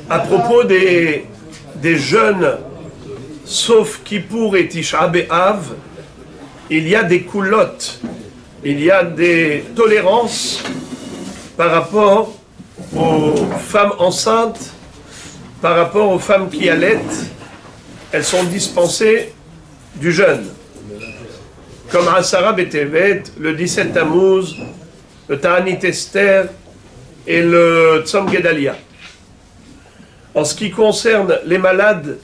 à propos des jeûnes, sauf Kippour et Tisha B'Av, il y a des coulottes, il y a des tolérances par rapport aux femmes enceintes, par rapport aux femmes qui allaitent, elles sont dispensées du jeûne. Comme Asara B'Tevet, le 17 Tammuz, le Ta'anit Esther et le Tzom Gedalia. En ce qui concerne les malades,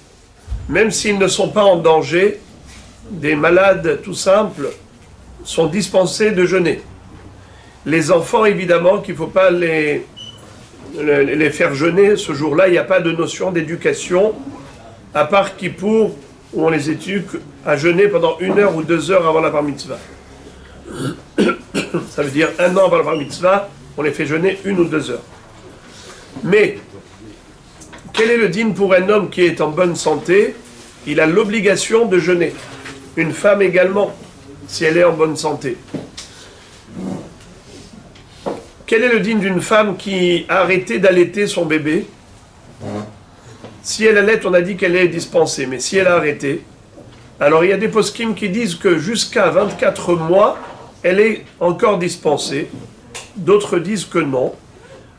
même s'ils ne sont pas en danger, des malades tout simples sont dispensés de jeûner. Les enfants, évidemment, qu'il ne faut pas les faire jeûner ce jour-là, il n'y a pas de notion d'éducation, à part Kippour, où on les éduque à jeûner pendant 1 heure ou 2 heures avant la bar mitzvah. Ça veut dire 1 an avant la bar mitzvah, on les fait jeûner 1 ou 2 heures. Mais, quel est le dîn pour un homme qui est en bonne santé? Il a l'obligation de jeûner. Une femme également, si elle est en bonne santé. Quel est le dîn d'une femme qui a arrêté d'allaiter son bébé? Si elle allaite, on a dit qu'elle est dispensée, mais si elle a arrêté, alors il y a des poskim qui disent que jusqu'à 24 mois, elle est encore dispensée. D'autres disent que non.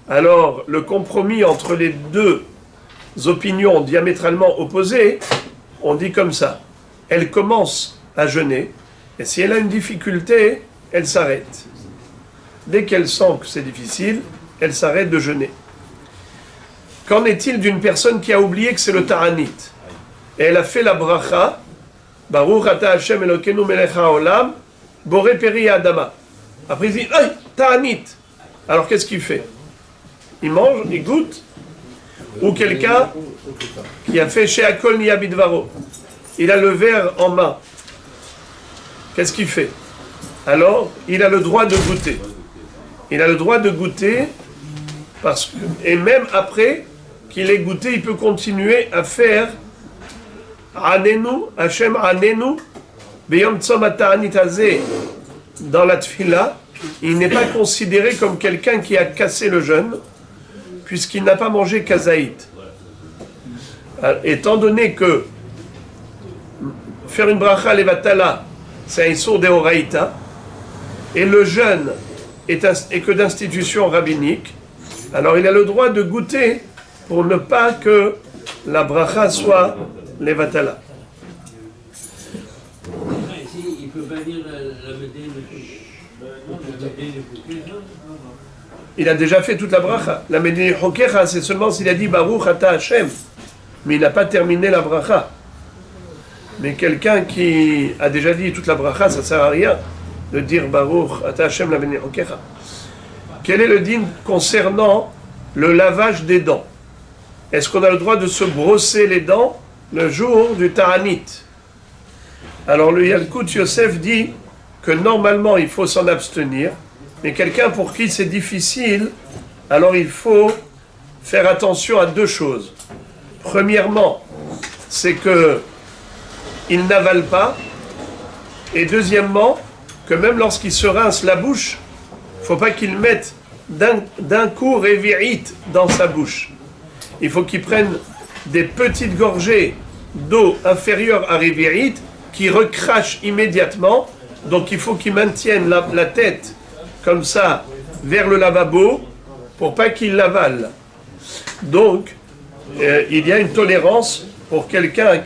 Alors, le compromis entre les deux opinions diamétralement opposées, on dit comme ça. Elle commence à jeûner, et si elle a une difficulté, elle s'arrête. Dès qu'elle sent que c'est difficile, elle s'arrête de jeûner. Qu'en est-il d'une personne qui a oublié que c'est le Ta'anit? Et elle a fait la bracha, Baruch ata Hashem Elokeinu melech haolam, boré peri adama. Après il dit, aïe, Ta'anit. Alors qu'est-ce qu'il fait? Il mange, il goûte. Ou quelqu'un qui a fait chez Akol Niya Bidvaro. Il a le verre en main. Qu'est-ce qu'il fait? Alors, il a le droit de goûter. Il a le droit de goûter, parce que, et même après qu'il ait goûté, il peut continuer à faire Anenu, Hashem Anenu, Beyom Tzom HaTa'anit Hazeh, dans la Tfila. Il n'est pas considéré comme quelqu'un qui a cassé le jeûne, puisqu'il n'a pas mangé kazaït. Étant donné que faire une bracha levatala, c'est un issour deoraïta, et le jeûne est que d'institution rabbinique, alors il a le droit de goûter pour ne pas que la bracha soit levatala. Il peut pas dire la médaille Il a déjà fait toute la bracha. La médaille hokecha, c'est seulement s'il a dit Baruch ata Hashem, mais il n'a pas terminé la bracha. Mais quelqu'un qui a déjà dit toute la bracha, ça ne sert à rien de dire Baruch ata Hashem la médaille hokecha. Quel est le dîn concernant le lavage des dents? Est-ce qu'on a le droit de se brosser les dents le jour du Ta'anit? Alors le Yalkut Yosef dit que normalement il faut s'en abstenir, mais quelqu'un pour qui c'est difficile, alors il faut faire attention à 2 choses. Premièrement, c'est que il n'avale pas, et deuxièmement, que même lorsqu'il se rince la bouche, il ne faut pas qu'il mette d'un coup révirite dans sa bouche. Il faut qu'il prenne des petites gorgées d'eau inférieure à révirite qui recrache immédiatement. Donc il faut qu'il maintienne la tête comme ça vers le lavabo pour pas qu'il l'avale. Donc il y a une tolérance pour quelqu'un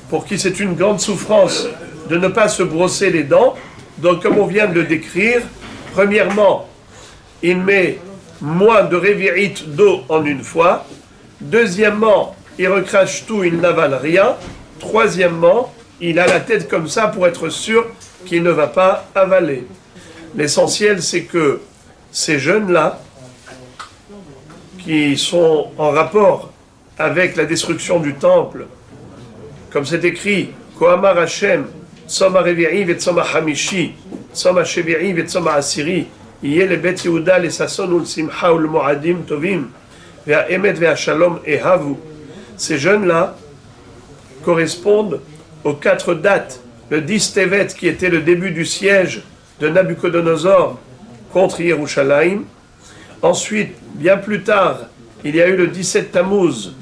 pour qui c'est une grande souffrance de ne pas se brosser les dents. Donc comme on vient de le décrire, premièrement, il met moins de révirite d'eau en une fois. Deuxièmement, il recrache tout, il n'avale rien. Troisièmement, il a la tête comme ça pour être sûr qu'il ne va pas avaler. L'essentiel, c'est que ces jeunes-là, qui sont en rapport avec la destruction du temple, comme c'est écrit, Kohamar Hashem, Tzom HaRevi'i veTzom HaChamishi, Tzom HaShevi'i veTzom HaAsiri, Yeh lebet Yehuda leSason uLsimcha uLmoadim tovim, ve'Haemet ve'Hashalom ehavu. Ces jeunes-là correspondent aux 4 dates. Le 10 Tevet, qui était le début du siège de Nabucodonosor contre Yerushalayim. Ensuite, bien plus tard, il y a eu le 17 Tammuz,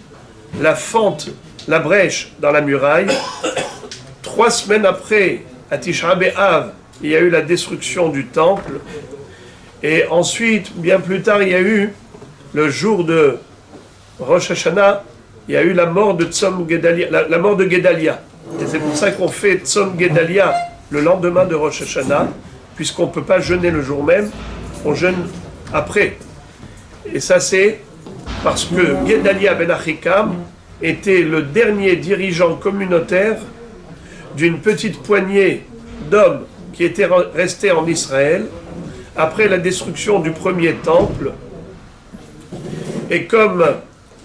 la fente, la brèche dans la muraille. 3 semaines après, à Tisha B'Av, il y a eu la destruction du temple. Et ensuite, bien plus tard, il y a eu le jour de Rosh Hashanah, il y a eu la mort de Tzom Gedalia, la mort de Gedalia. Et c'est pour ça qu'on fait Tzom Gedalia le lendemain de Rosh Hashanah, puisqu'on ne peut pas jeûner le jour même, on jeûne après. Et ça, c'est parce que Gedalia ben Achikam était le dernier dirigeant communautaire d'une petite poignée d'hommes qui étaient restés en Israël après la destruction du premier temple. Et comme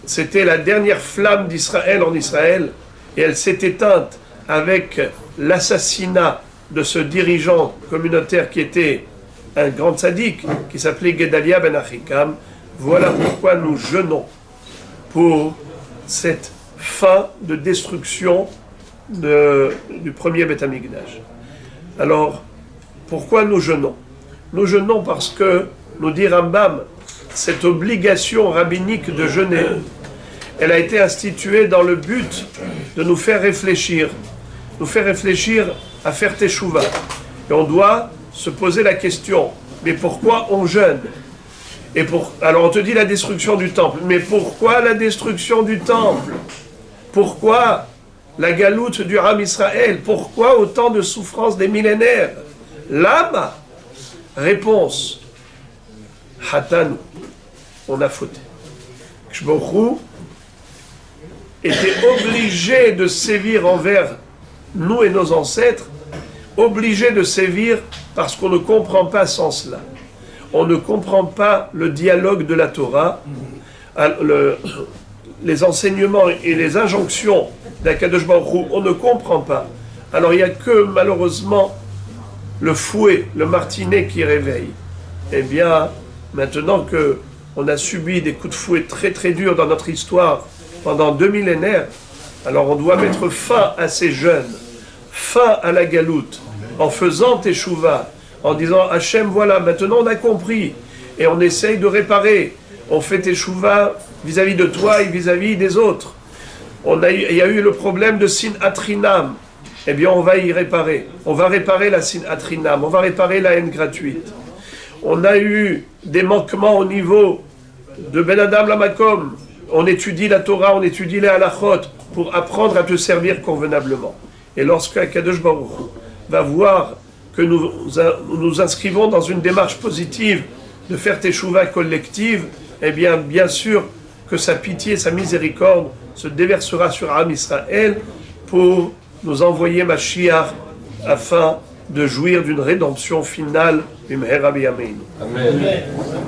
c'était la dernière flamme d'Israël en Israël, et elle s'est éteinte avec l'assassinat de ce dirigeant communautaire qui était un grand sadique, qui s'appelait Gedalia ben Achikam, voilà pourquoi nous jeûnons pour cette fin de destruction du premier Beth Amikdash. Alors, pourquoi nous jeûnons? Nous jeûnons parce que, nous dit Rambam, cette obligation rabbinique de jeûner, elle a été instituée dans le but de nous faire réfléchir à faire teshuva. Et on doit se poser la question, mais pourquoi on jeûne? Alors on te dit la destruction du temple, mais pourquoi la destruction du temple? Pourquoi la galoute du Ram Israël? Pourquoi autant de souffrances des millénaires? Lama? Réponse, Hatanu, on a fauté. Kshborou était obligé de sévir envers nous et nos ancêtres, obligé de sévir parce qu'on ne comprend pas sans cela. On ne comprend pas le dialogue de la Torah, les enseignements et les injonctions d'Akadosh Baruch Hu, on ne comprend pas. Alors il n'y a que malheureusement le fouet, le martinet qui réveille. Eh bien, maintenant qu'on a subi des coups de fouet très très durs dans notre histoire pendant 2 millénaires, alors on doit mettre fin à ces jeunes, fin à la galoute, en faisant teshuva, en disant Hachem, voilà, maintenant on a compris, et on essaye de réparer. On fait teshuva vis-à-vis de toi et vis-à-vis des autres. Il y a eu le problème de Sinat Chinam. Eh bien, on va y réparer. On va réparer la Sinat Chinam. On va réparer la haine gratuite. On a eu des manquements au niveau de Ben Adam Lamakom. On étudie la Torah, on étudie les halachot pour apprendre à te servir convenablement. Et lorsque Akadosh Baruch Hu va voir que nous nous inscrivons dans une démarche positive de faire teshuva collective, eh bien, bien sûr que sa pitié, sa miséricorde se déversera sur Am Israël pour nous envoyer Mashiach afin de jouir d'une rédemption finale. Amen.